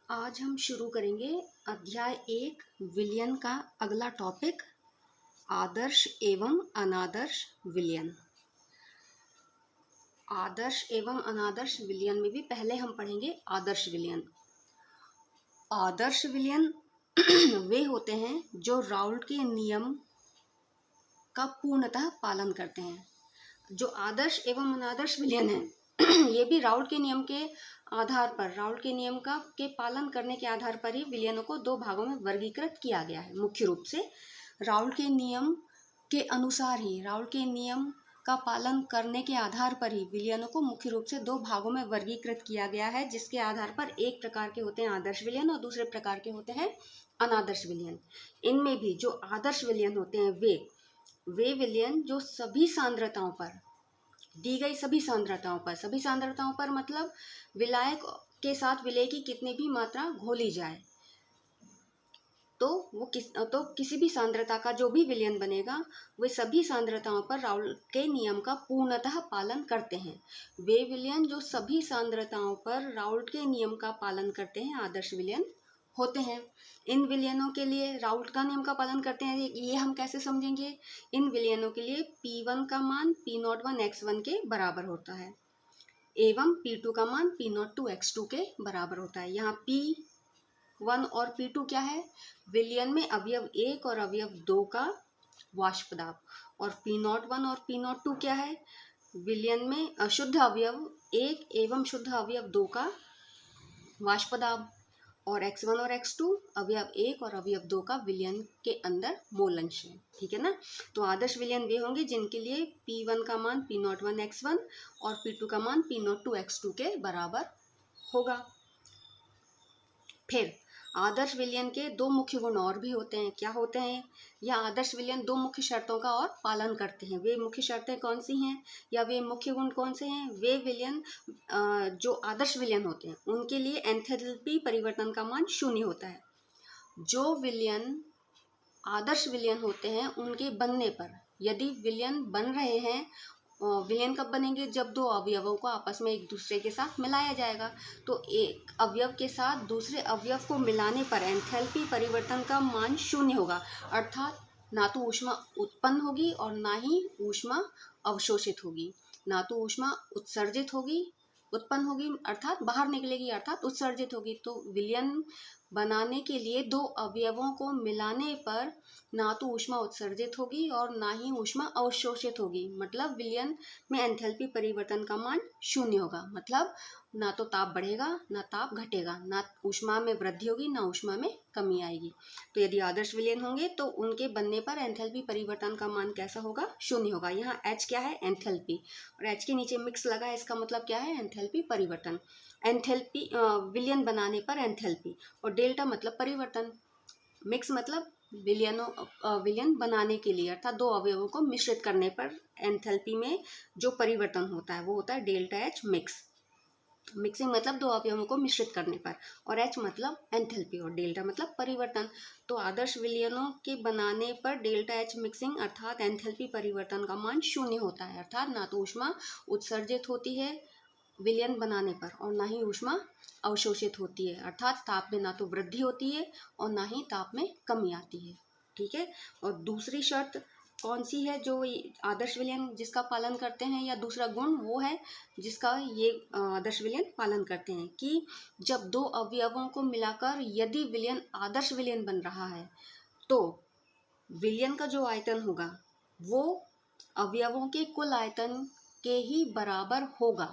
आज हम शुरू करेंगे अध्याय 1 विलयन का अगला टॉपिक आदर्श एवं अनादर्श विलयन। आदर्श एवं अनादर्श विलयन में भी पहले हम पढ़ेंगे आदर्श विलयन। आदर्श विलयन वे होते हैं जो राउल्ट के नियम का पूर्णतः पालन करते हैं। जो आदर्श एवं अनादर्श विलयन है ये भी राउल्ट के नियम के आधार पर, राउल्ट के नियम का के पालन करने के आधार पर ही विलयनों को दो भागों में वर्गीकृत किया गया है। मुख्य रूप से राउल्ट के नियम के अनुसार ही, राउल्ट के नियम का पालन करने के आधार पर ही विलयनों को मुख्य रूप से दो भागों में वर्गीकृत किया गया है, जिसके आधार पर एक प्रकार के होते हैं आदर्श विलयन और दूसरे प्रकार के होते हैं अनादर्श विलयन। इनमें भी जो आदर्श विलयन होते हैं वे विलयन जो सभी सांद्रताओं पर, दी गई सभी सांद्रताओं पर मतलब विलायक के साथ विलेय की कितनी भी मात्रा घोली जाए तो किसी भी सांद्रता का जो भी विलयन बनेगा वे सभी सांद्रताओं पर राउल्ट के नियम का पूर्णतः पालन करते हैं। वे विलयन जो सभी सांद्रताओं पर राउल्ट के नियम का पालन करते हैं आदर्श विलयन होते हैं। इन विलयनों के लिए राउल्ट का नियम का पालन करते हैं, ये हम कैसे समझेंगे? इन विलयनों के लिए P1 का मान P01 x1 के बराबर होता है एवं P2 का मान P02 x2 के बराबर होता है। यहाँ P1 और P2 क्या है? विलयन में अवयव 1 और अवयव 2 का वाष्प दाब। और P01 और P02 क्या है? विलयन में शुद्ध अवयव 1 एवं शुद्ध अवयव 2 का वाष्प दाब। और x1 और x2 अवयव 1 और अवयव 2 का विलयन के अंदर मोलंश है। ठीक है ना? तो आदर्श विलयन वे होंगे जिनके लिए P1 का मान P01 x1 और P2 का मान P02 x2 के बराबर होगा। फिर आदर्श विलयन के दो मुख्य गुण और भी होते हैं। क्या होते हैं? या आदर्श विलयन दो मुख्य शर्तों का और पालन करते हैं। वे मुख्य शर्तें कौन सी हैं या वे मुख्य गुण कौन से हैं? वे विलयन जो आदर्श विलयन होते हैं उनके लिए एंथैल्पी परिवर्तन का मान 0 होता है। जो विलयन आदर्श विलयन होते हैं उनके बनने पर, यदि विलयन बन रहे हैं, विलयन कब बनेंगे? जब दो अवयवों को आपस में एक दूसरे के साथ मिलाया जाएगा। तो एक अवयव के साथ दूसरे अवयव को मिलाने पर एंथैल्पी परिवर्तन का मान 0 होगा, अर्थात ना तो ऊष्मा उत्पन्न होगी और ना ही ऊष्मा अवशोषित होगी। ना तो ऊष्मा उत्पन्न होगी अर्थात बाहर निकलेगी, अर्थात उत्सर्जित होगी। तो विलयन बनाने के लिए दो अवयवों को मिलाने पर ना तो ऊष्मा उत्सर्जित होगी और ना ही ऊष्मा अवशोषित होगी। मतलब विलयन में एंथैल्पी परिवर्तन का मान 0 होगा। मतलब ना तो ताप बढ़ेगा ना ताप घटेगा, ना ऊष्मा में वृद्धि होगी ना ऊष्मा में कमी आएगी। तो यदि आदर्श विलयन होंगे तो उनके बनने पर एंथैल्पी परिवर्तन का मान कैसा होगा? 0 होगा। यहाँ H क्या है? एंथैल्पी, और H के नीचे मिक्स लगा है, इसका मतलब क्या है? एंथैल्पी परिवर्तन। एंथैल्पी विलयन बनाने पर एंथैल्पी, और डेल्टा मतलब परिवर्तन। मिक्स मतलब विलयन बनाने के लिए, अर्थात दो अवयवों को मिश्रित करने पर एंथैल्पी में जो परिवर्तन होता है वो होता है डेल्टा H मिक्स। मिक्सिंग मतलब दो अवयवों को मिश्रित करने पर, और H मतलब एंथैल्पी और डेल्टा मतलब परिवर्तन। तो आदर्श विलयनों के बनाने पर डेल्टा H मिक्सिंग अर्थात एंथैल्पी परिवर्तन का मान 0 होता है, अर्थात ना तो ऊष्मा उत्सर्जित होती है विलयन बनाने पर और ना ही ऊष्मा अवशोषित होती है, अर्थात ताप में ना तो वृद्धि होती है और ना ही ताप में कमी आती है। ठीक है? और दूसरी शर्त कौन सी है जो आदर्श विलयन जिसका पालन करते हैं, या दूसरा गुण वो है जिसका ये आदर्श विलयन पालन करते हैं, कि जब दो अवयवों को मिलाकर यदि विलयन आदर्श विलयन बन रहा है तो विलयन का जो आयतन होगा वो अवयवों के कुल आयतन के ही बराबर होगा।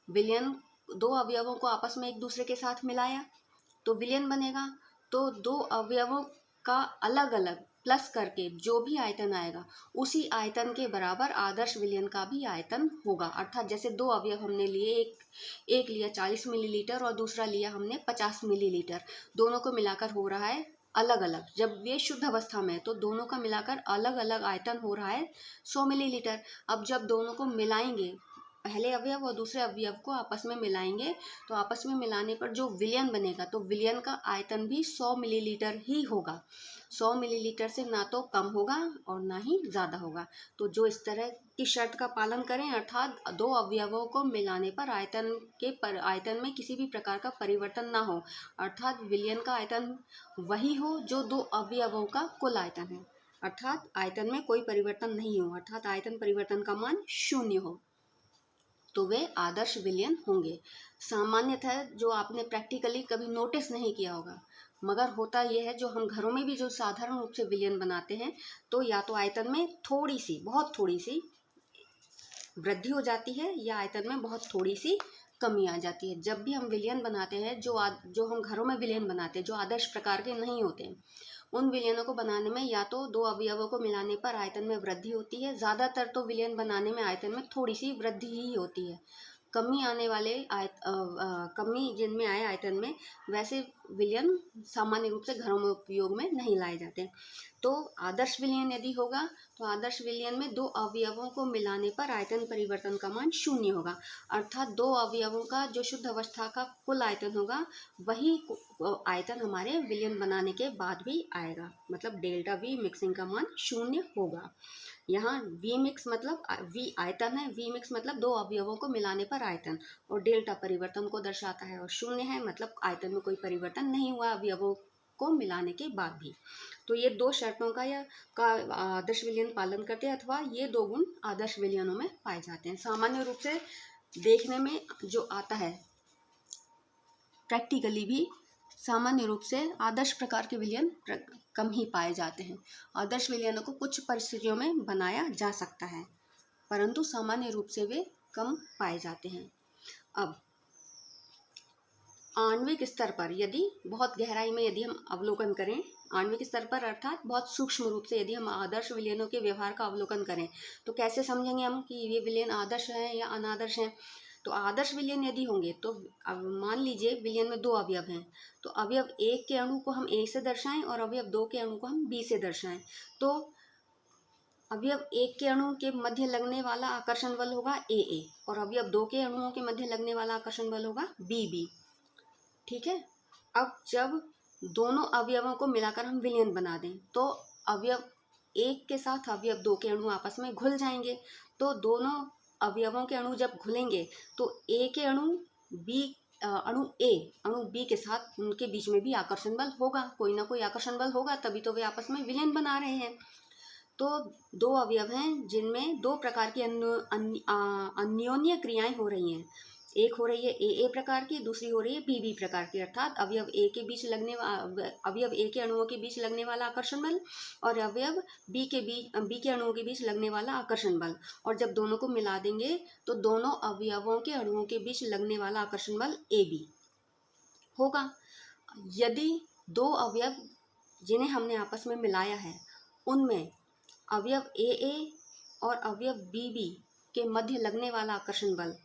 विलयन दो अवयवों को आपस में एक दूसरे के साथ मिलाया तो विलयन बनेगा, तो दो अवयवों का अलग अलग प्लस करके जो भी आयतन आएगा उसी आयतन के बराबर आदर्श विलयन का भी आयतन होगा। अर्थात जैसे दो अवयव हमने लिए, एक लिया 40 मिलीलीटर और दूसरा लिया हमने 50 मिलीलीटर, दोनों को मिलाकर हो रहा है अलग अलग। जब ये शुद्ध अवस्था में है तो दोनों का मिलाकर अलग अलग आयतन हो रहा है 100 मिलीलीटर। अब जब दोनों को मिलाएंगे पहले अवयव और दूसरे अवयव को आपस में मिलाएंगे तो आपस में मिलाने पर जो विलयन बनेगा तो विलयन का आयतन भी 100 मिलीलीटर ही होगा। 100 मिलीलीटर से ना तो कम होगा और ना ही ज़्यादा होगा। तो जो इस तरह की शर्त का पालन करें अर्थात दो अवयवों को मिलाने पर आयतन में किसी भी प्रकार का परिवर्तन ना हो, अर्थात विलयन का आयतन वही हो जो दो अवयवों का कुल आयतन है, अर्थात आयतन में कोई परिवर्तन नहीं हो, अर्थात आयतन परिवर्तन का मान 0 हो, तो वे आदर्श विलयन होंगे। सामान्यतः जो आपने प्रैक्टिकली कभी नोटिस नहीं किया होगा, मगर होता यह है जो हम घरों में भी जो साधारण रूप से विलयन बनाते हैं तो या तो आयतन में थोड़ी सी, बहुत थोड़ी सी वृद्धि हो जाती है या आयतन में बहुत थोड़ी सी कमी आ जाती है। जब भी हम विलयन बनाते हैं जो हम घरों में विलयन बनाते हैं जो आदर्श प्रकार के नहीं होते हैं, उन विलयनों को बनाने में या तो दो अवयवों को मिलाने पर आयतन में वृद्धि होती है, ज़्यादातर तो विलयन बनाने में आयतन में थोड़ी सी वृद्धि ही होती है। कमी जिनमें आए आयतन में वैसे विलयन सामान्य रूप से घरों में उपयोग में नहीं लाए जाते। तो आदर्श विलयन यदि होगा तो आदर्श विलयन में दो अवयवों को मिलाने पर आयतन परिवर्तन का मान 0 होगा, अर्थात दो अवयवों का जो शुद्ध अवस्था का कुल आयतन होगा वही आयतन हमारे विलयन बनाने के बाद भी आएगा, मतलब डेल्टा वी मिक्सिंग का मान 0 होगा। यहाँ वी मिक्स मतलब वी आयतन है, वी मिक्स मतलब दो अवयवों को मिलाने पर आयतन, और डेल्टा परिवर्तन को दर्शाता है, और 0 है मतलब आयतन में कोई परिवर्तन नहीं हुआ अवयवों को मिलाने के बाद भी। तो ये दो शर्तों का आदर्श विलयन पालन करते हैं अथवा ये दो गुण आदर्श विलयनों में पाए जाते हैं। सामान्य रूप से देखने में जो आता है प्रैक्टिकली भी सामान्य रूप से आदर्श प्रकार के विलयन कम ही पाए जाते हैं। आदर्श विलयनों को कुछ परिस्थितियों में बनाया जा सकता है परंतु सामान्य रूप से वे कम पाए जाते हैं। अब आणविक स्तर पर यदि बहुत गहराई में यदि हम अवलोकन करें, आणविक स्तर पर अर्थात बहुत सूक्ष्म रूप से यदि हम आदर्श विलयनों के व्यवहार का अवलोकन करें तो कैसे समझेंगे हम कि ये विलयन आदर्श हैं या अनादर्श हैं। तो आदर्श विलयन यदि होंगे तो अब मान लीजिए विलयन में दो अवयव हैं, तो अवयव एक के अणु को हम ए से दर्शाएं और अवयव दो के अणु को हम बी से दर्शाएं, तो अवयव एक के अणु के मध्य लगने वाला आकर्षण बल होगा ए और अवयव दो के अणुओं के मध्य लगने वाला आकर्षण बल होगा बी। ठीक है, अब जब दोनों अवयवों को मिलाकर हम विलयन बना दें तो अवयव एक के साथ अवयव दो के अणु आपस में घुल जाएंगे, तो दोनों अवयवों के अणु जब घुलेंगे तो ए के अणु अणु बी के साथ उनके बीच में भी आकर्षण बल होगा, कोई ना कोई आकर्षण बल होगा, तभी तो वे आपस में विलयन बना रहे हैं। तो दो अवयव हैं जिनमें दो प्रकार की अन्योन्य क्रियाएं हो रही हैं, एक हो रही है ए प्रकार की, दूसरी हो रही है बी प्रकार की, अर्थात अवयव ए के अणुओं के बीच लगने वाला आकर्षण बल और अवयव बी के अणुओं के बीच लगने वाला आकर्षण बल, और जब दोनों को मिला देंगे तो दोनों अवयवों के अणुओं के बीच लगने वाला आकर्षण बल ए बी होगा। यदि दो अवयव जिन्हें हमने आपस में मिलाया है उनमें अवयव ए और अवयव बी के मध्य लगने वाला आकर्षण बल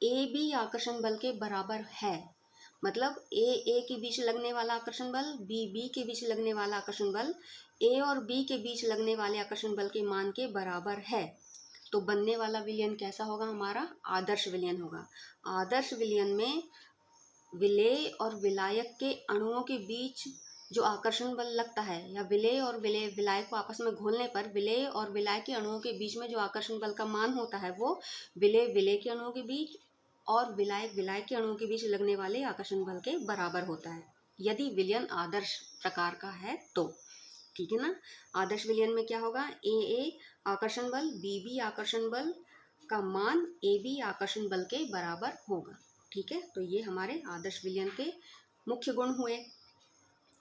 ए बी आकर्षण बल के बराबर है, मतलब ए के बीच लगने वाला आकर्षण बल बी के बीच लगने वाला आकर्षण बल ए और बी के बीच लगने वाले आकर्षण बल के मान के बराबर है, तो बनने वाला विलयन कैसा होगा, हमारा आदर्श विलयन होगा। आदर्श विलयन में विलेय और विलायक के अणुओं के बीच जो आकर्षण बल लगता है या विलेय और विलायक को आपस में घोलने पर विलेय और विलायक के अणुओं के बीच में जो आकर्षण बल का मान होता है वो विलेय के अणुओं के बीच और विलायक के अणुओं के बीच लगने वाले आकर्षण बल के बराबर होता है, यदि विलयन आदर्श प्रकार का है तो। ठीक है ना, आदर्श विलयन में क्या होगा, ए आकर्षण बल बी आकर्षण बल का मान ए बी आकर्षण बल के बराबर होगा। ठीक है, तो ये हमारे आदर्श विलयन के मुख्य गुण हुए।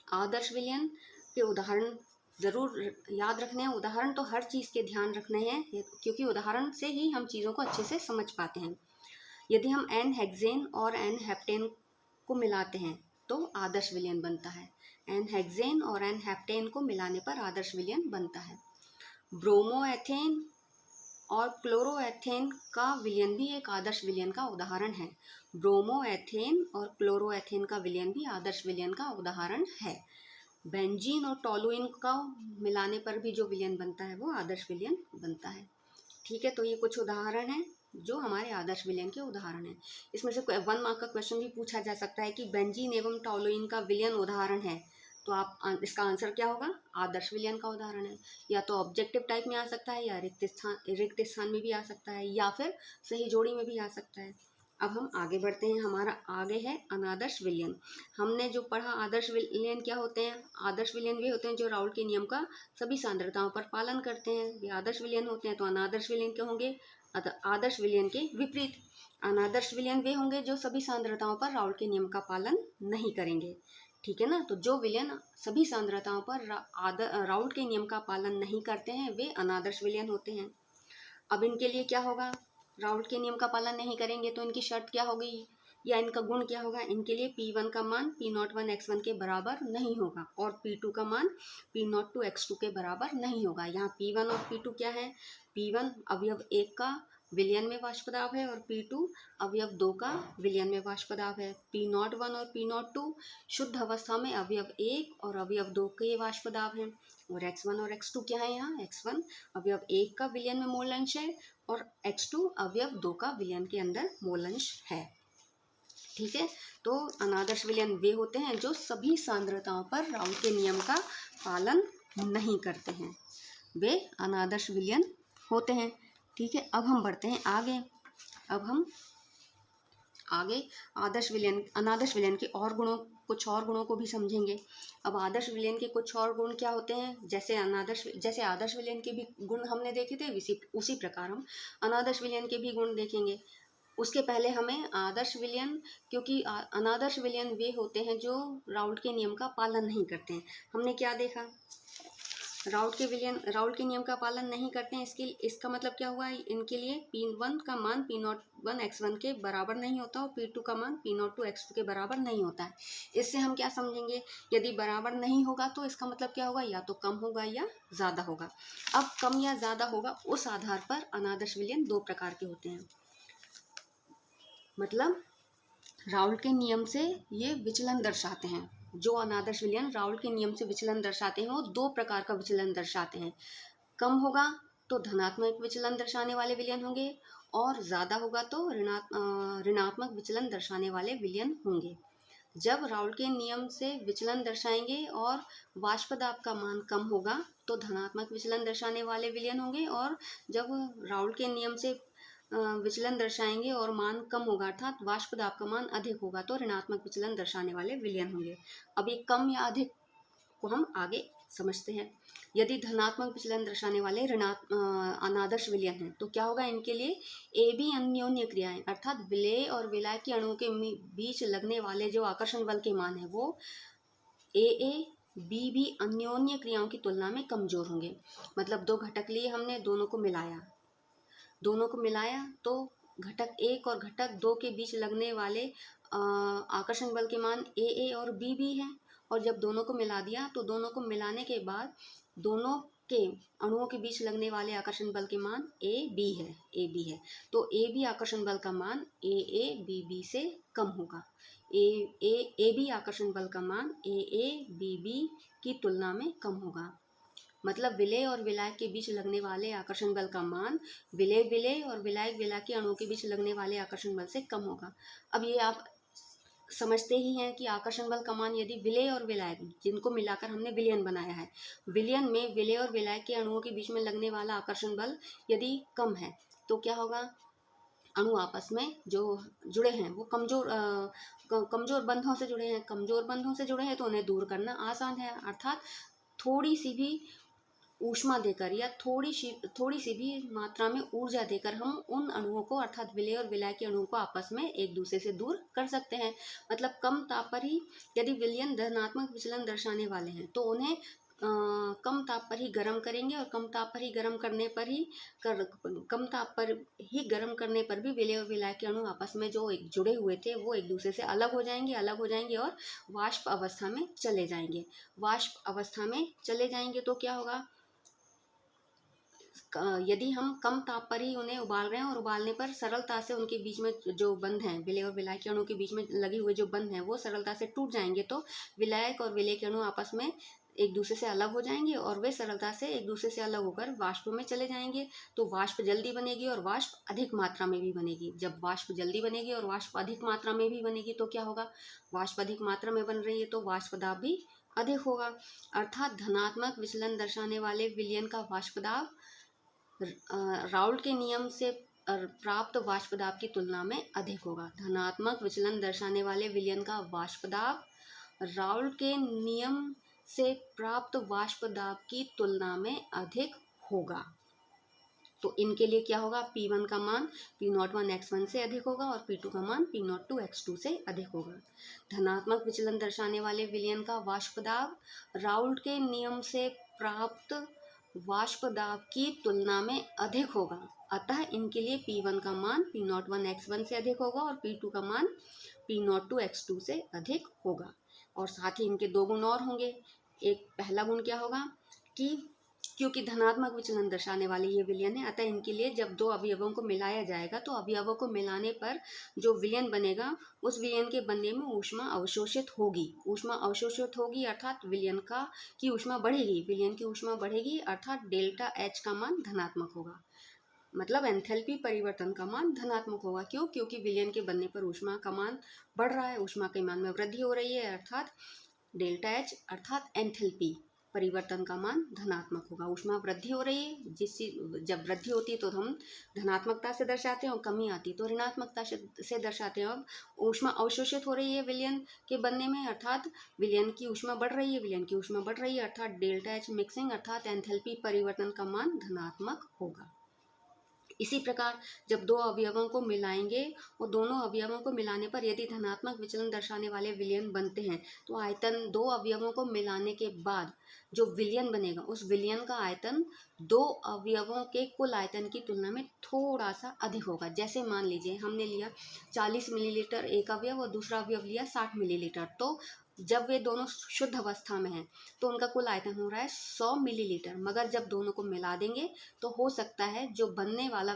आदर्श विलयन के उदाहरण ज़रूर याद रखने हैं, उदाहरण तो हर चीज़ के ध्यान रखने हैं क्योंकि उदाहरण से ही हम चीज़ों को अच्छे से समझ पाते हैं। यदि हम एन हेक्सेन और एन हेप्टेन को मिलाते हैं तो आदर्श विलयन बनता है, एन हेक्सेन और एन हेप्टेन को मिलाने पर आदर्श विलयन बनता है। ब्रोमोएथेन और क्लोरोएथेन का विलयन भी एक आदर्श विलयन का उदाहरण है। ब्रोमोएथेन और क्लोरोएथेन का विलयन भी आदर्श विलयन का उदाहरण है। बेंजीन और टोलुइन का मिलाने पर भी जो विलयन बनता है वो आदर्श विलयन बनता है। ठीक है, तो ये कुछ उदाहरण हैं जो हमारे आदर्श विलयन के उदाहरण हैं। इसमें से 1 मार्क का क्वेश्चन भी पूछा जा सकता है कि बेंजीन एवं टॉलुइन का विलयन उदाहरण है, तो आप इसका आंसर क्या होगा? आदर्श विलयन का उदाहरण है। या तो ऑब्जेक्टिव टाइप में आ सकता है, या रिक्त स्थान में भी आ सकता है, या फिर सही जोड़ी में भी आ सकता है। अब हम आगे बढ़ते हैं। हमारा आगे है अनादर्श विलयन। हमने जो पढ़ा आदर्श विलयन क्या होते हैं? आदर्श विलयन वे होते हैं जो राउल्ट के नियम का सभी सांद्रताओं पर पालन करते हैं, वे आदर्श विलयन होते हैं। तो अनादर्श विलयन क्या होंगे? आदर्श विलयन के विपरीत अनादर्श विलयन वे होंगे जो सभी सांद्रताओं पर राउल्ट के नियम का पालन नहीं करेंगे। ठीक है ना? तो जो विलयन सभी सांद्रताओं पर राउल्ट के नियम का पालन नहीं करते हैं वे अनादर्श विलयन होते हैं। अब इनके लिए क्या होगा? राउल्ट के नियम का पालन नहीं करेंगे तो इनकी शर्त क्या होगी या इनका गुण क्या होगा? इनके लिए P1 का मान P01 x1 के बराबर नहीं होगा और P2 का मान P02 x2 के बराबर नहीं होगा। यहाँ P1 और P2 क्या है? P1 अवयव 1 का विलयन में वाष्प दाब है और P2 अवयव 2 का विलयन में वाष्प दाब है। P01 और P02 शुद्ध अवस्था में अवयव 1 और अवयव 2 के वाष्प दाब हैं और x1 और x2 क्या है? यहाँ x1 अवयव 1 का विलयन में मोल अंश है और x2 अवयव 2 का विलयन के अंदर मोल अंश है। ठीक है, तो अनादर्श विलयन वे होते हैं जो सभी सांद्रताओं पर राउल्ट के नियम का पालन नहीं करते हैं, वे अनादर्श विलयन होते हैं। ठीक है, अब हम बढ़ते हैं आगे। अब हम आगे अनादर्श विलयन के कुछ और गुणों को भी समझेंगे। अब आदर्श विलयन के कुछ और गुण क्या होते हैं? जैसे आदर्श विलयन के भी गुण हमने देखे थे, उसी प्रकार हम अनादर्श विलयन के भी गुण देखेंगे। उसके पहले हमें आदर्श विलयन, क्योंकि अनादर्श विलयन वे होते हैं जो राउल्ट के नियम का पालन नहीं करते हैं। हमने क्या देखा? राउल्ट के नियम का पालन नहीं करते हैं, इसका मतलब क्या हुआ? इनके लिए P1 का मान P01 x1 के बराबर नहीं होता और P2 का मान P02 x2 के बराबर नहीं होता है। इससे हम क्या समझेंगे? यदि बराबर नहीं होगा तो इसका मतलब क्या होगा? या तो कम होगा या ज़्यादा होगा। अब कम या ज़्यादा होगा उस आधार पर अनादर्श विलयन 2 प्रकार के होते हैं। मतलब राउल्ट के नियम से ये विचलन दर्शाते हैं। जो अनादर्श विलयन राउल्ट के नियम से विचलन दर्शाते हैं वो 2 प्रकार का विचलन दर्शाते हैं। कम होगा तो धनात्मक विचलन दर्शाने वाले विलयन होंगे और ज़्यादा होगा तो ऋणात्मक विचलन दर्शाने वाले विलयन होंगे। जब राउल्ट के नियम से विचलन दर्शाएंगे और वाष्प दाब का मान कम होगा तो धनात्मक विचलन दर्शाने वाले विलयन होंगे, और जब राउल्ट के नियम से विचलन दर्शाएंगे और मान कम होगा अर्थात वाष्प दाब का मान अधिक होगा तो ऋणात्मक विचलन दर्शाने वाले विलयन होंगे। अब ये कम या अधिक को हम आगे समझते हैं। यदि धनात्मक विचलन दर्शाने वाले अनादर्श विलयन हैं तो क्या होगा? इनके लिए ए बी अन्योन्य क्रियाएं अर्थात विलेय और विलायक के अणुओं के बीच लगने वाले जो आकर्षण बल के मान है वो ए बी बी अन्योन्य क्रियाओं की तुलना में कमजोर होंगे। मतलब 2 घटक लिए हमने, दोनों को मिलाया तो घटक 1 और घटक 2 के बीच लगने वाले आकर्षण बल के मान ए और बी हैं, और जब दोनों को मिला दिया तो दोनों को मिलाने के बाद दोनों के अणुओं के बीच लगने वाले आकर्षण बल के मान ए बी है। तो ए बी आकर्षण बल का मान ए बी से कम होगा। ए बी आकर्षण बल का मान ए बी की तुलना में कम होगा। मतलब विलेय और विलायक के बीच लगने वाले आकर्षण बल का मान विलेय और विलायक के अणुओं के बीच लगने वाले आकर्षण बल से कम होगा। अब ये आप समझते ही हैं कि आकर्षण बल का मान यदि विलेय और विलायक जिनको मिलाकर हमने विलयन बनाया है, विलयन में विलेय और विलायक के अणुओं के बीच में लगने वाला आकर्षण बल यदि कम है तो क्या होगा? अणु आपस में जो जुड़े हैं वो कमजोर बंधों से जुड़े हैं। कमजोर बंधों से जुड़े हैं तो उन्हें दूर करना आसान है, अर्थात थोड़ी सी भी ऊष्मा देकर या थोड़ी सी भी मात्रा में ऊर्जा देकर हम उन अणुओं को अर्थात विलेय और विलायक के अणुओं को आपस में एक दूसरे से दूर कर सकते हैं। मतलब कम ताप पर ही यदि विलयन धनात्मक विचलन दर्शाने वाले हैं तो उन्हें कम ताप पर ही गर्म करेंगे और कम ताप पर ही गर्म करने पर भी विलेय और विलायक के अणु आपस में जो एक जुड़े हुए थे वो एक दूसरे से अलग हो जाएंगे और वाष्प अवस्था में चले जाएंगे। तो क्या होगा? यदि हम कम ताप पर ही उन्हें उबाल रहे हैं और उबालने पर सरलता से उनके बीच में जो बंध हैं, विलेय और विलायक के अणु के बीच में लगे हुए जो बंध हैं वो सरलता से टूट जाएंगे, तो विलायक और विलेय के अणु आपस में एक दूसरे से अलग हो जाएंगे और वे सरलता से एक दूसरे से अलग होकर वाष्प में चले जाएंगे। तो वाष्प जल्दी बनेगी और वाष्प अधिक मात्रा में भी बनेगी। जब वाष्प जल्दी बनेगी और वाष्प अधिक मात्रा में भी बनेगी तो क्या होगा, वाष्प अधिक मात्रा में बन रही है तो वाष्प दाब भी अधिक होगा। अर्थात धनात्मक विचलन दर्शाने वाले विलयन का वाष्प दाब राउल्ट के नियम से प्राप्त वाष्प दाब की तुलना में अधिक होगा। धनात्मक विचलन दर्शाने वाले विलयन का वाष्प दाब राउल्ट के नियम से प्राप्त वाष्प दाब की तुलना में अधिक होगा। तो इनके लिए क्या होगा, P1 का मान P01 x1 से अधिक होगा और P2 का मान P02 x2 से अधिक होगा। धनात्मक विचलन दर्शाने वाले विलयन का वाष्प दाब राउल्ट के नियम से प्राप्त वाष्प दाब की तुलना में अधिक होगा। अतः इनके लिए P1 का मान P01 x1 से अधिक होगा और P2 का मान P02 x2 से अधिक होगा। और साथ ही इनके दो गुण और होंगे। एक पहला गुण क्या होगा कि क्योंकि धनात्मक विचलन दर्शाने वाले ये विलयन है, अतः इनके लिए जब दो अवयवों को मिलाया जाएगा तो अवयवों को मिलाने पर जो विलयन बनेगा उस विलयन के बनने में ऊष्मा अवशोषित होगी। ऊष्मा अवशोषित होगी अर्थात विलयन की ऊष्मा बढ़ेगी। विलयन की ऊष्मा बढ़ेगी अर्थात डेल्टा H का मान धनात्मक होगा। मतलब एंथैल्पी परिवर्तन का मान धनात्मक होगा। क्यों? क्योंकि विलयन के बनने पर ऊष्मा का मान बढ़ रहा है, ऊष्मा के मान में वृद्धि हो रही है अर्थात डेल्टा H अर्थात एंथैल्पी परिवर्तन का मान धनात्मक होगा। ऊष्मा वृद्धि हो रही है, जिससे जब वृद्धि होती है तो हम धनात्मकता से दर्शाते हैं और कमी आती है तो ऋणात्मकता से दर्शाते हैं। अब ऊष्मा अवशोषित हो रही है विलयन के बनने में अर्थात विलयन की ऊष्मा बढ़ रही है, विलयन की ऊष्मा बढ़ रही है अर्थात डेल्टा H मिक्सिंग अर्थात एंथैल्पी परिवर्तन का मान धनात्मक होगा। इसी प्रकार जब दो अवयवों को मिलाएंगे और दोनों अवयवों को मिलाने पर यदि धनात्मक विचलन दर्शाने वाले विलयन बनते हैं तो आयतन दो अवयवों को मिलाने के बाद जो विलयन बनेगा उस विलयन का आयतन दो अवयवों के कुल आयतन की तुलना में थोड़ा सा अधिक होगा। जैसे मान लीजिए हमने लिया 40 मिलीलीटर एक अवयव और दूसरा अवयव लिया 60 मिलीलीटर, तो जब वे दोनों शुद्ध अवस्था में हैं तो उनका कुल आयतन हो रहा है 100 मिलीलीटर। मगर जब दोनों को मिला देंगे तो हो सकता है जो बनने वाला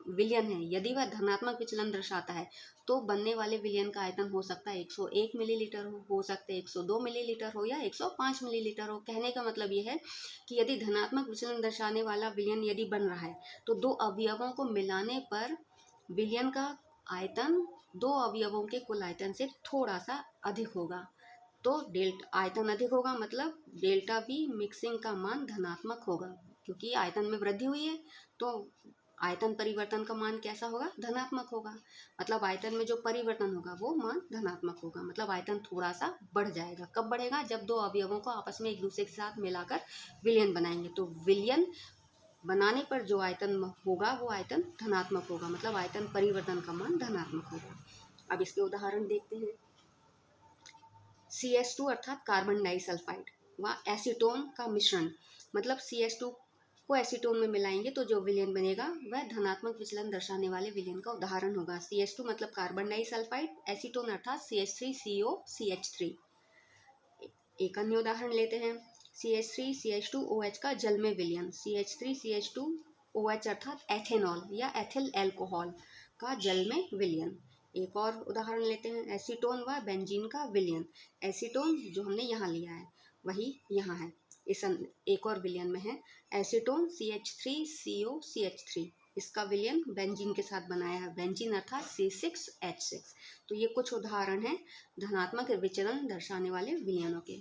विलयन है यदि वह धनात्मक विचलन दर्शाता है तो बनने वाले विलयन का आयतन हो सकता है 101 मिलीलीटर हो सकता है 102 मिलीलीटर हो या 105 मिलीलीटर हो। कहने का मतलब ये है कि यदि धनात्मक विचलन दर्शाने वाला विलयन यदि बन रहा है तो दो अवयवों को मिलाने पर विलयन का आयतन दो अवयवों के कुल आयतन से थोड़ा सा अधिक होगा। तो आयतन अधिक होगा मतलब डेल्टा V मिक्सिंग का मान धनात्मक होगा। क्योंकि आयतन में वृद्धि हुई है तो आयतन परिवर्तन का मान कैसा होगा, धनात्मक होगा। मतलब आयतन में जो परिवर्तन होगा वो मान धनात्मक होगा। मतलब आयतन थोड़ा सा बढ़ जाएगा। कब बढ़ेगा, जब दो अवयवों को आपस में एक दूसरे के साथ मिलाकर विलयन बनाएंगे तो विलयन बनाने पर जो आयतन होगा वो आयतन धनात्मक होगा। मतलब आयतन परिवर्तन का मान धनात्मक होगा। अब इसके उदाहरण देखते हैं। CH2 अर्थात कार्बन डाइसल्फाइड व एसीटोन का मिश्रण। मतलब CH2 को एसीटोन में मिलाएंगे तो जो विलयन बनेगा वह धनात्मक विचलन दर्शाने वाले विलयन का उदाहरण होगा। CH2 मतलब कार्बन डाइसल्फाइड, एसीटोन अर्थात CH3COCH3। एक अन्य उदाहरण लेते हैं। CH3CH2OH का जल में विलयन। CH3CH2OH अर्थात एथेनॉल या एथिल एल्कोहल का जल में विलयन। एक और उदाहरण लेते हैं। एसीटोन व बेंजीन का विलयन। एसीटोन जो हमने यहाँ लिया है वही यहाँ है, इस एक और विलयन में है एसीटोन CH3COCH3। इसका विलयन बेंजीन के साथ बनाया है, बेंजीन अर्थात C6H6। तो ये कुछ उदाहरण हैं धनात्मक विचलन दर्शाने वाले विलयनों के।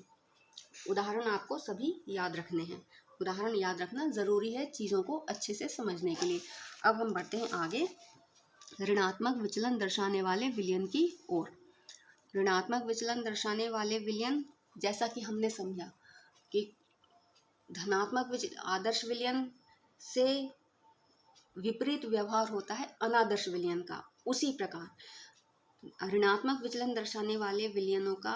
उदाहरण आपको सभी याद रखने हैं। उदाहरण याद रखना ज़रूरी है चीज़ों को अच्छे से समझने के लिए। अब हम बढ़ते हैं आगे ऋणात्मक विचलन दर्शाने वाले विलयन की ओर। ऋणात्मक विचलन दर्शाने वाले विलयन, जैसा कि हमने समझा कि धनात्मक आदर्श विलयन से विपरीत व्यवहार होता है अनादर्श विलयन का, उसी प्रकार ऋणात्मक विचलन दर्शाने वाले विलयनों का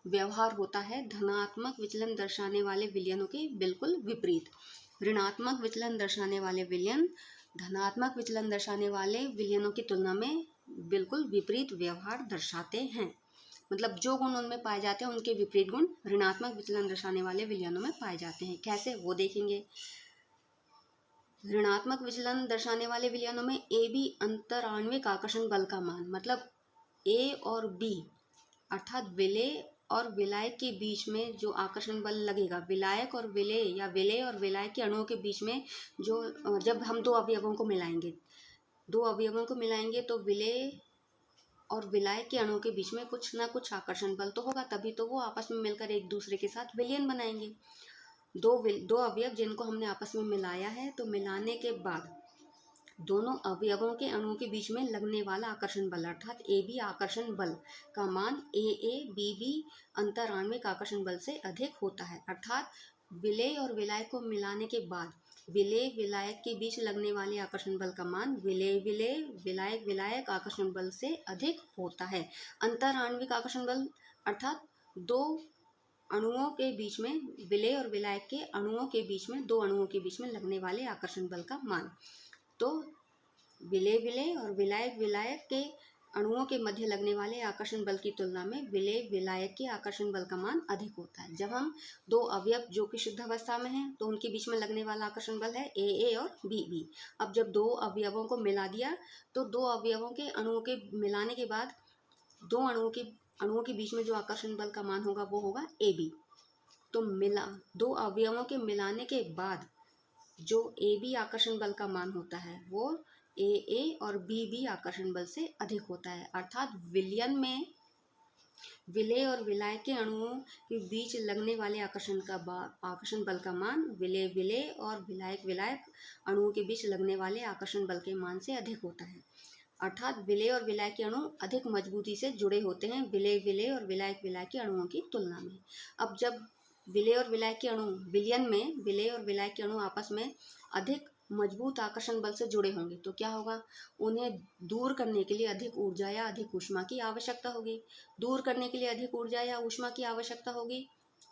व्यवहार होता है धनात्मक विचलन दर्शाने वाले विलयनों के बिल्कुल विपरीत। ऋणात्मक विचलन दर्शाने वाले विलयन धनात्मक विचलन दर्शाने वाले विलयनों की तुलना में बिल्कुल विपरीत व्यवहार दर्शाते हैं। मतलब जो गुण उनमें पाए जाते हैं उनके विपरीत गुण ऋणात्मक विचलन दर्शाने वाले विलयनों में पाए जाते हैं। कैसे, वो देखेंगे। ऋणात्मक विचलन दर्शाने वाले विलयनों में AB अंतराण्विक आकर्षण बल का मान, मतलब A और B अर्थात विलेय और विलायक के बीच में जो आकर्षण बल लगेगा, विलायक और विलेय या विलेय और विलायक के अणुओं के बीच में जो जब हम दो अवयवों को मिलाएंगे, तो विलेय और विलायक के अणुओं के बीच में कुछ ना कुछ आकर्षण बल तो होगा, तभी तो वो आपस में मिलकर एक दूसरे के साथ विलयन बनाएंगे। दो अवयव जिनको हमने आपस में मिलाया है, तो मिलाने के बाद दोनों अवयवों के अणुओं के बीच में लगने वाला आकर्षण बल अर्थात ए बी आकर्षण बल का मान ए बी बी अंतराण्विक आकर्षण बल से अधिक होता है। अर्थात विलेय और विलायक को मिलाने के बाद विलेय विलायक के बीच लगने वाले आकर्षण बल का मान विलेय विलेय विलायक विलायक आकर्षण बल से अधिक होता है। अंतराण्विक आकर्षण बल अर्थात दो अणुओं के बीच में, विलेय और विलायक के अणुओं के बीच में, दो अणुओं के बीच में लगने वाले आकर्षण बल का मान। तो विलेय विलेय और विलायक विलायक के अणुओं के मध्य लगने वाले आकर्षण बल की तुलना में विलेय विलायक के आकर्षण बल का मान अधिक होता है। जब हम दो अवयव जो कि शुद्ध अवस्था में हैं, तो उनके बीच में लगने वाला आकर्षण बल है ए और बी। अब जब दो अवयवों को मिला दिया, तो दो अवयवों के अणुओं के मिलाने के बाद दो अणुओं के बीच में जो आकर्षण बल का मान होगा वो होगा ए बी। तो दो अवयवों के मिलाने के बाद जो ए बी आकर्षण बल का मान होता है वो ए और बी आकर्षण बल से अधिक होता है। अर्थात विलयन में विलेय और विलायक के अणुओं के बीच लगने वाले आकर्षण बल का मान विलेय विलेय और विलायक विलायक अणुओं के बीच लगने वाले आकर्षण बल के मान से अधिक होता है। अर्थात विलेय और विलायक के अणु अधिक मजबूती से जुड़े होते हैं विलेय विलेय और विलायक विलायक के अणुओं की तुलना में। अब जब विलेय और विलायक के अणु विलयन में विलेय और विलायक के अणु आपस में अधिक मजबूत आकर्षण बल से जुड़े होंगे, तो क्या होगा, उन्हें दूर करने के लिए अधिक ऊर्जा या अधिक ऊष्मा की आवश्यकता होगी। दूर करने के लिए अधिक ऊर्जा या ऊष्मा की आवश्यकता होगी,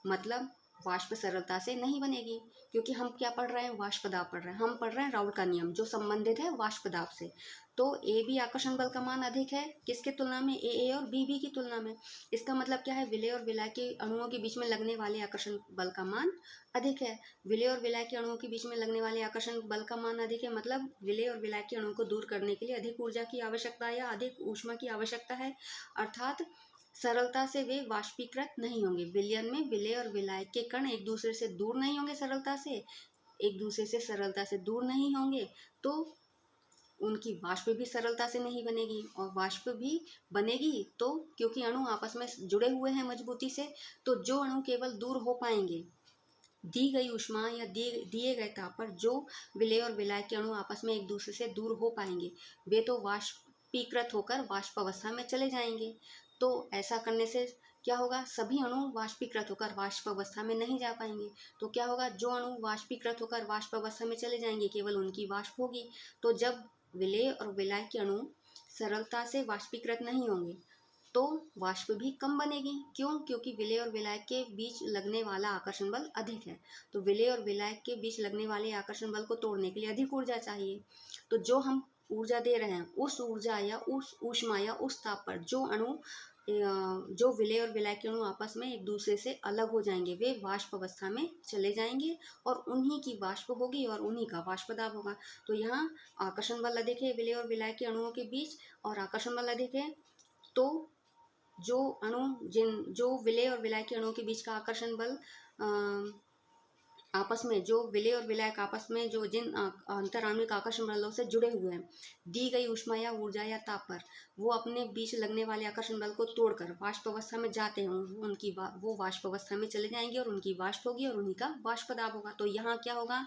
मतलब वाष्प सरलता से नहीं बनेगी, क्योंकि हम क्या पढ़ रहे हैं, वाष्प दाब पढ़ रहे हैं। हम पढ़ रहे हैं राउल्ट का नियम जो संबंधित है वाष्प दाब से। तो ए बी आकर्षण बल का मान अधिक है किसके तुलना में, ए और बी की तुलना में। इसका मतलब क्या है, विलेय और विलायक के अणुओं के बीच में लगने वाले आकर्षण बल का मान अधिक है। विलेय और विलायक के अणुओं के बीच में लगने वाले आकर्षण बल का मान अधिक है, मतलब विलेय और विलायक के अणुओं को दूर करने के लिए अधिक ऊर्जा की आवश्यकता या अधिक ऊष्मा की आवश्यकता है। अर्थात सरलता से वे वाष्पीकृत नहीं होंगे। विलयन में विलेय और विलायक के कण एक दूसरे से दूर नहीं होंगे, सरलता से एक दूसरे से सरलता से दूर नहीं होंगे, तो उनकी वाष्प भी सरलता से नहीं बनेगी। और वाष्प भी बनेगी तो क्योंकि अणु आपस में जुड़े हुए हैं मजबूती से, तो जो अणु केवल दूर हो पाएंगे दी गई ऊष्मा या दिए गए ताप पर, जो विलेय और विलायक के अणु आपस में एक दूसरे से दूर हो पाएंगे, वे तो वाष्पीकृत होकर वाष्प अवस्था में चले जाएंगे। तो ऐसा करने से क्या होगा, सभी अणु वाष्पीकृत होकर वाष्प अवस्था में नहीं जा पाएंगे। तो क्या होगा, जो अणु वाष्पीकृत होकर वाष्प अवस्था में चले जाएंगे केवल उनकी वाष्प होगी। तो जब विलेय और विलायक के अणु सरलता से वाष्पीकृत नहीं होंगे, तो वाष्प भी कम बनेगी। क्यों, क्योंकि विलेय और विलायक के बीच लगने वाला आकर्षण बल अधिक है। तो विलेय और विलायक के बीच लगने वाले आकर्षण बल को तोड़ने के लिए अधिक ऊर्जा चाहिए। तो जो हम ऊर्जा दे रहे हैं, उस ऊर्जा या उस ऊष्मा या उस ताप पर जो विलेय और विलायक के अणु आपस में एक दूसरे से अलग हो जाएंगे, वे वाष्प अवस्था में चले जाएंगे और उन्हीं की वाष्प होगी और उन्हीं का वाष्प दाब होगा। तो यहाँ आकर्षण बल अधिक है विलेय और विलायक के अणुओं के बीच, और आकर्षण बल अधिक है, तो जो विलेय और विलायक के अणुओं के बीच का आकर्षण बल आपस में, जो विलेय और विलायक आपस में जो जिन अंतराण्विक आकर्षण बलों से जुड़े हुए हैं, दी गई ऊष्मा या ऊर्जा या ताप पर, वो अपने बीच लगने वाले आकर्षण बल को तोड़कर वाष्प अवस्था में जाते हैं। वो वाष्प अवस्था में चले जाएंगे और उनकी वाष्प होगी और उन्हीं का वाष्प दाब होगा। तो यहाँ क्या होगा,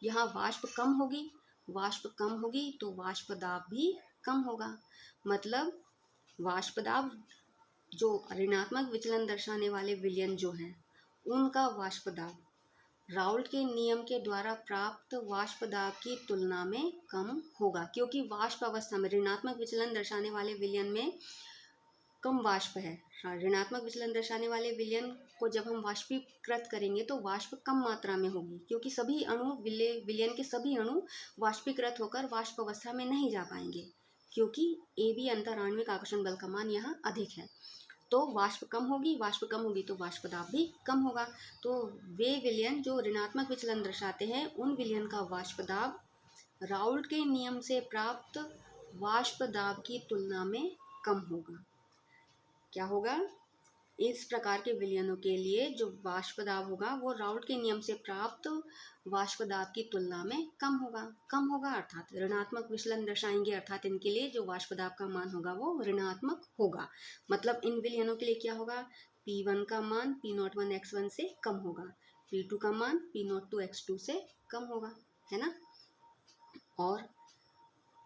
यहाँ वाष्प कम होगी तो वाष्प दाब भी कम होगा। मतलब वाष्प दाब, जो ऋणात्मक विचलन दर्शाने वाले विलयन जो हैं, उनका वाष्प दाब राउल्ट के नियम के द्वारा प्राप्त वाष्प दाब की तुलना में कम होगा, क्योंकि वाष्प अवस्था में ऋणात्मक विचलन दर्शाने वाले विलयन में कम वाष्प है। ऋणात्मक विचलन दर्शाने वाले विलयन को जब हम वाष्पीकृत करेंगे तो वाष्प कम मात्रा में होगी, क्योंकि सभी अणु विलयन के सभी अणु वाष्पीकृत होकर वाष्प अवस्था में नहीं जा पाएंगे, क्योंकि ए बी अंतराण्विक आकर्षण बल का मान यहाँ अधिक है। तो वाष्प कम होगी तो वाष्प दाब भी कम होगा। तो वे विलयन जो ऋणात्मक विचलन दर्शाते हैं, उन विलयन का वाष्प दाब राउल्ट के नियम से प्राप्त वाष्प दाब की तुलना में कम होगा। क्या होगा, इस प्रकार के विलयनों के लिए जो वाष्प दाब होगा वो राउल्ट के नियम से प्राप्त वाष्प दाब की तुलना में कम होगा अर्थात ऋणात्मक विचलन दर्शाएंगे, अर्थात इनके लिए जो वाष्प दाब का मान होगा वो ऋणात्मक होगा। मतलब इन विलयनों के लिए क्या होगा, P1 का मान P01 x1 से कम होगा, P2 का मान P02 x2 से कम होगा, है ना। और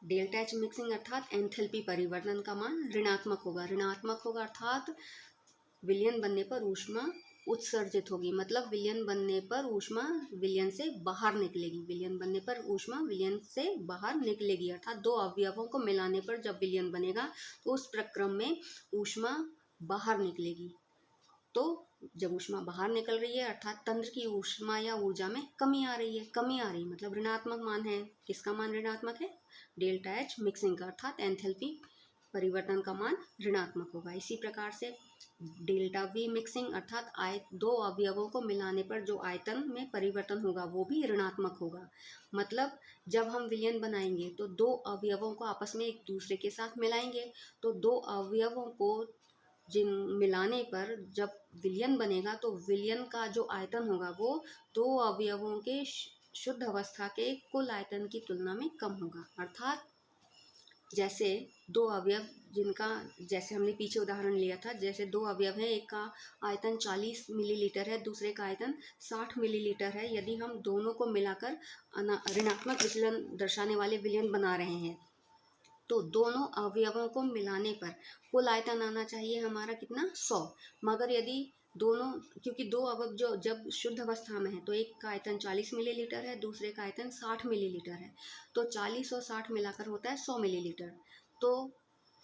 डेल्टा एच मिक्सिंग अर्थात एंथैल्पी परिवर्तन का मान ऋणात्मक होगा अर्थात विलयन बनने पर ऊष्मा उत्सर्जित होगी। मतलब विलयन बनने पर ऊष्मा विलयन से बाहर निकलेगी, अर्थात दो अवयवों को मिलाने पर जब विलयन बनेगा तो उस प्रक्रम में ऊष्मा बाहर निकलेगी। तो जब ऊष्मा बाहर निकल रही है अर्थात तंत्र की ऊष्मा या ऊर्जा में कमी आ रही मतलब ऋणात्मक मान है। किसका मान ऋणात्मक है, डेल्टा एच मिक्सिंग का, अर्थात एंथैल्पी परिवर्तन का मान ऋणात्मक होगा। इसी प्रकार से डेल्टा वी मिक्सिंग अर्थात दो अवयवों को मिलाने पर जो आयतन में परिवर्तन होगा वो भी ऋणात्मक होगा। मतलब जब हम विलयन बनाएंगे तो दो अवयवों को आपस में एक दूसरे के साथ मिलाएंगे, तो दो अवयवों को जिन मिलाने पर जब विलयन बनेगा तो विलयन का जो आयतन होगा वो दो अवयवों के शुद्ध अवस्था के कुल आयतन की तुलना में कम होगा। अर्थात जैसे दो अवयव जिनका, जैसे हमने पीछे उदाहरण लिया था, जैसे दो अवयव है, एक का आयतन 40 मिलीलीटर है, दूसरे का आयतन 60 मिलीलीटर है। यदि हम दोनों को मिलाकर ऋणात्मक विचलन दर्शाने वाले विलयन बना रहे हैं तो दोनों अवयवों को मिलाने पर कुल आयतन आना चाहिए हमारा कितना, 100। मगर यदि दोनों, क्योंकि दो अवयव जो जब शुद्ध अवस्था में है तो एक का आयतन 40 मिलीलीटर है, दूसरे का आयतन 60 मिलीलीटर है, तो 40 और 60 मिलाकर होता है 100 मिलीलीटर। तो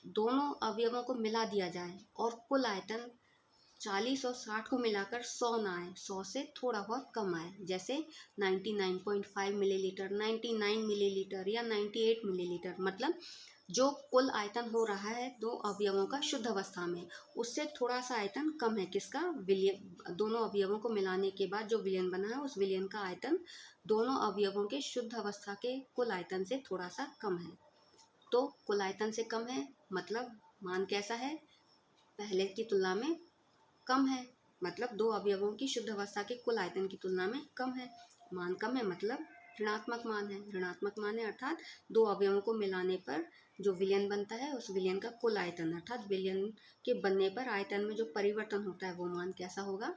दोनों अवयवों को मिला दिया जाए और कुल आयतन 40 और 60 को मिलाकर 100 ना आए, 100 से थोड़ा बहुत कम आए, जैसे 99.5 मिलीलीटर, 99 मिलीलीटर या 98 मिलीलीटर। मतलब जो कुल आयतन हो रहा है दो अवयवों का शुद्ध अवस्था में, उससे थोड़ा सा आयतन कम है। किसका, विलयन, दोनों अवयवों को मिलाने के बाद जो विलयन बना है उस विलयन का आयतन दोनों अवयवों के शुद्ध अवस्था के कुल आयतन से थोड़ा सा कम है। तो कुल आयतन से कम है मतलब मान कैसा है, पहले की तुलना में कम है। मतलब दो अवयवों की शुद्ध अवस्था के कुल आयतन की तुलना में कम है, मान कम है मतलब ऋणात्मक मान है अर्थात दो अवयवों को मिलाने पर जो विलयन बनता है उस विलयन का कुल आयतन, अर्थात विलयन के बनने पर आयतन में जो परिवर्तन होता है वो मान कैसा होगा,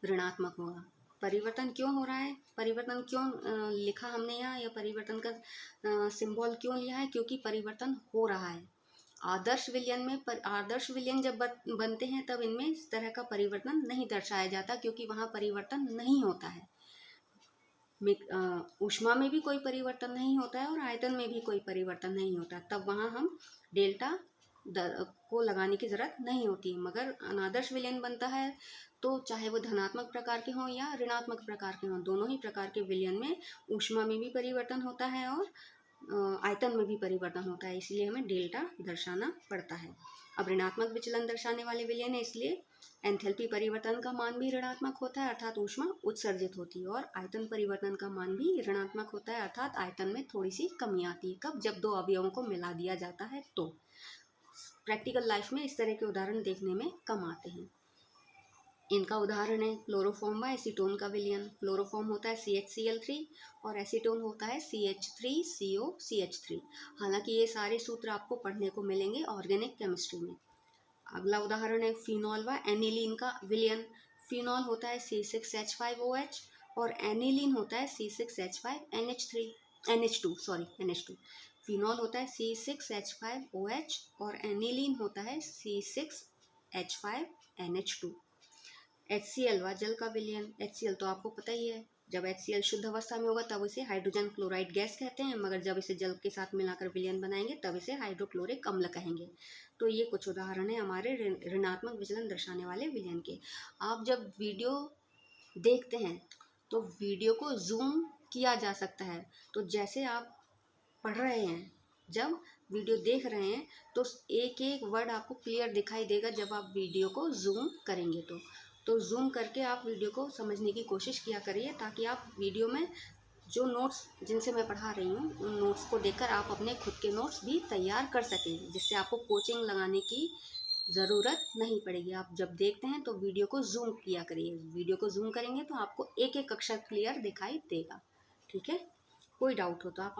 ऋणात्मक होगा। परिवर्तन क्यों हो रहा है, परिवर्तन क्यों लिखा हमने यहाँ, या परिवर्तन का सिंबल क्यों लिया है, क्योंकि परिवर्तन हो रहा है। आदर्श विलयन जब बनते हैं तब इनमें इस तरह का परिवर्तन नहीं दर्शाया जाता, क्योंकि वहाँ परिवर्तन नहीं होता है। ऊष्मा में भी कोई परिवर्तन नहीं होता है और आयतन में भी कोई परिवर्तन नहीं होता, तब वहाँ हम डेल्टा को लगाने की ज़रूरत नहीं होती। मगर अनादर्श विलयन बनता है तो चाहे वो धनात्मक प्रकार के हों या ऋणात्मक प्रकार के हों, दोनों ही प्रकार के विलयन में ऊष्मा में भी परिवर्तन होता है और आयतन में भी परिवर्तन होता है, इसलिए हमें डेल्टा दर्शाना पड़ता है। अब ऋणात्मक विचलन दर्शाने वाले विलयन है, इसलिए एंथैल्पी परिवर्तन का मान भी ऋणात्मक होता है अर्थात ऊष्मा उत्सर्जित होती है, और आयतन परिवर्तन का मान भी ऋणात्मक होता है अर्थात आयतन में थोड़ी सी कमी आती है। कब, जब दो अवयवों को मिला दिया जाता है। तो प्रैक्टिकल लाइफ में इस तरह के उदाहरण देखने में कम आते हैं। इनका उदाहरण है क्लोरोफॉर्म व एसीटोन का विलयन। क्लोरोफॉर्म होता है CHCl3 और एसीटोन होता है CH3COCH3। हालांकि ये सारे सूत्र आपको पढ़ने को मिलेंगे ऑर्गेनिक केमिस्ट्री में। अगला उदाहरण है फिनॉल व एनिलीन का विलयन। फिनॉल होता है C6H5OH और एनिलीन होता है C6H5NH2। फिनॉल होता है C6H5OH और एनिलीन होता है C6H5NH2। HCl व जल का विलयन। HCl तो आपको पता ही है, जब HCl शुद्ध अवस्था में होगा तब इसे हाइड्रोजन क्लोराइड गैस कहते हैं, मगर जब इसे जल के साथ मिलाकर विलयन बनाएंगे तब इसे हाइड्रोक्लोरिक अम्ल कहेंगे। तो ये कुछ उदाहरण है हमारे ऋणात्मक विचलन दर्शाने वाले विलयन के। आप जब वीडियो देखते हैं तो वीडियो को जूम किया जा सकता है, तो जैसे आप पढ़ रहे हैं, जब वीडियो देख रहे हैं तो एक एक वर्ड आपको क्लियर दिखाई देगा जब आप वीडियो को जूम करेंगे। तो जूम करके आप वीडियो को समझने की कोशिश किया करिए, ताकि आप वीडियो में जो नोट्स जिनसे मैं पढ़ा रही हूँ उन नोट्स को देखकर आप अपने खुद के नोट्स भी तैयार कर सकें, जिससे आपको कोचिंग लगाने की ज़रूरत नहीं पड़ेगी। आप जब देखते हैं तो वीडियो को जूम किया करिए। वीडियो को जूम करेंगे तो आपको एक एक अक्षर क्लियर दिखाई देगा। ठीक है, कोई डाउट हो तो आप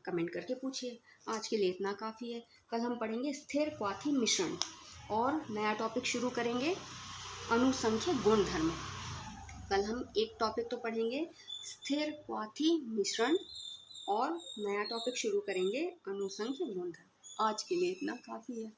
कमेंट करके पूछिए। आज के लिए इतना काफ़ी है। कल हम पढ़ेंगे स्थिर क्वाथी मिश्रण और नया टॉपिक शुरू करेंगे अनुसंख्य गुणधर्म। कल हम एक टॉपिक तो पढ़ेंगे स्थिर क्वाथी मिश्रण और नया टॉपिक शुरू करेंगे अनुसंख्य गुणधर्म। आज के लिए इतना काफ़ी है।